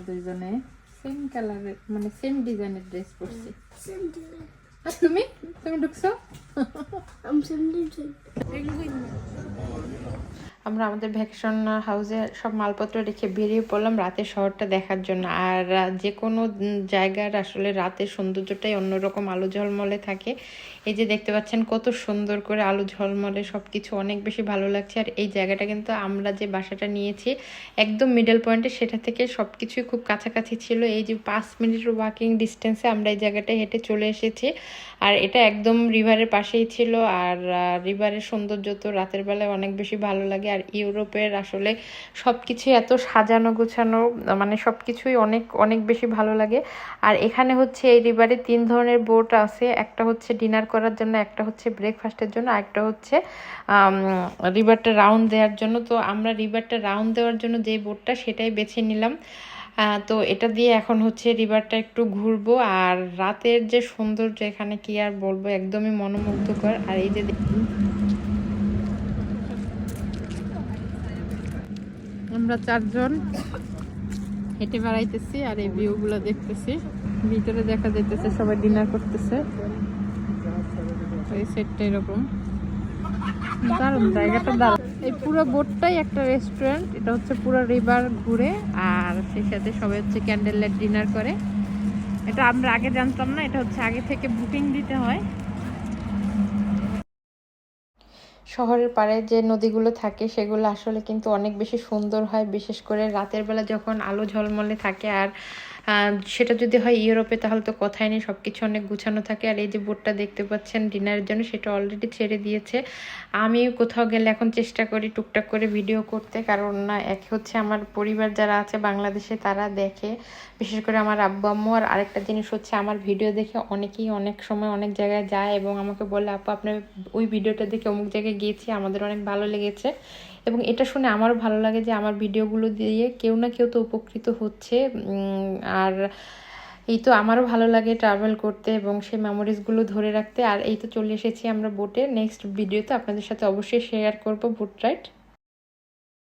দুইজনে সেম কালারের মানে সেম ডিজাইনের ড্রেস পরছি। আর তুমি তুমি ঢুকছো? আমরা আমাদের ভ্যাকেশন হাউসে সব মালপত্র রেখে বেরিয়ে পড়লাম রাতের শহরটা দেখার জন্য। আর যে কোনো জায়গার আসলে রাতের সৌন্দর্যটাই অন্যরকম, আলো ঝলমলে থাকে। এই যে দেখতে পাচ্ছেন কত সুন্দর করে আলো ঝলমলে, সব কিছু অনেক বেশি ভালো লাগছে। আর এই জায়গাটা কিন্তু আমরা যে বাসাটা নিয়েছি একদম মিডল পয়েন্টে, সেটা থেকে সব কিছুই খুব কাছাকাছি ছিল। এই যে 5 মিনিটের ওয়াকিং ডিস্টেন্সে আমরা এই জায়গাটায় হেঁটে চলে এসেছি। আর এটা একদম রিভারের পাশেই ছিল। আর রিভারের সৌন্দর্য তো রাতের বেলায় অনেক বেশি ভালো লাগে। আর ইউরোপের আসলে সব কিছুই এত সাজানো গোছানো, মানে সব কিছুই অনেক অনেক বেশি ভালো লাগে। আর এখানে হচ্ছে এই রিভারে 3 ধরনের বোট আছে। একটা হচ্ছে ডিনার করার জন্য, একটা হচ্ছে ব্রেকফাস্টের জন্য, একটা হচ্ছে রিভারটা রাউন্ড দেওয়ার জন্য। তো আমরা রিভারটা রাউন্ড দেওয়ার জন্য যে বোটটা সেটাই বেছে নিলাম। তো এটা দিয়ে এখন হচ্ছে রিভারটা একটু ঘুরবো। আর রাতের যে সৌন্দর্য এখানে কি আর বলবো, একদমই মনোমুগ্ধকর। আর এই যে আমরা 4 জন হেঁটে বেড়াইতেছি আর এই ভিউগুলো দেখতেছি। ভিতরে দেখা যাইতেছে সবাই ডিনার করতেছে। এই সেটটা এরকম দারুণ, জায়গাটা দারুণ। এই পুরো বোটটাই একটা রেস্টুরেন্ট। এটা হচ্ছে পুরো রিভার ঘুরে, আর সেই সাথে সবাই হচ্ছে ক্যান্ডেল লাইট ডিনার করে। এটা আমরা আগে জানতাম না, এটা হচ্ছে আগে থেকে বুকিং দিতে হয়। শহরের পাড়ে যে নদীগুলো থাকে সেগুলো আসলে কিন্তু অনেক বেশি সুন্দর হয়, বিশেষ করে রাতের বেলা যখন আলো ঝলমলে থাকে। আর সেটা যদি হয় ইউরোপে তাহলে তো কথাই নেই, সব কিছু অনেক গুছানো থাকে। আর এই যে বোটটা দেখতে পাচ্ছেন ডিনারের জন্য, সেটা অলরেডি ছেড়ে দিয়েছে। আমি কোথাও গেলে এখন চেষ্টা করি টুকটাক করে ভিডিও করতে, কারণ না এক হচ্ছে আমার পরিবার যারা আছে বাংলাদেশে তারা দেখে, বিশেষ করে আমার আব্বু আম্মু। আর আরেকটা জিনিস হচ্ছে আমার ভিডিও দেখে অনেকেই অনেক সময় অনেক জায়গায় যায় এবং আমাকে বলে আপু আপনার ওই ভিডিওটা দেখে অমুক জায়গায় গিয়েছি, আমাদের অনেক ভালো লেগেছে। এবং এটা শুনে আমারও ভালো লাগে যে আমার ভিডিওগুলো দিয়ে কেউ না কেউ তো উপকৃত হচ্ছে। আর এই তো আমারও ভালো লাগে ট্রাভেল করতে এবং সেই মেমোরিজগুলো ধরে রাখতে। আর এই তো চলে এসেছি আমরা বোটে। নেক্সট ভিডিওতে আপনাদের সাথে অবশ্যই শেয়ার করব বোট রাইড।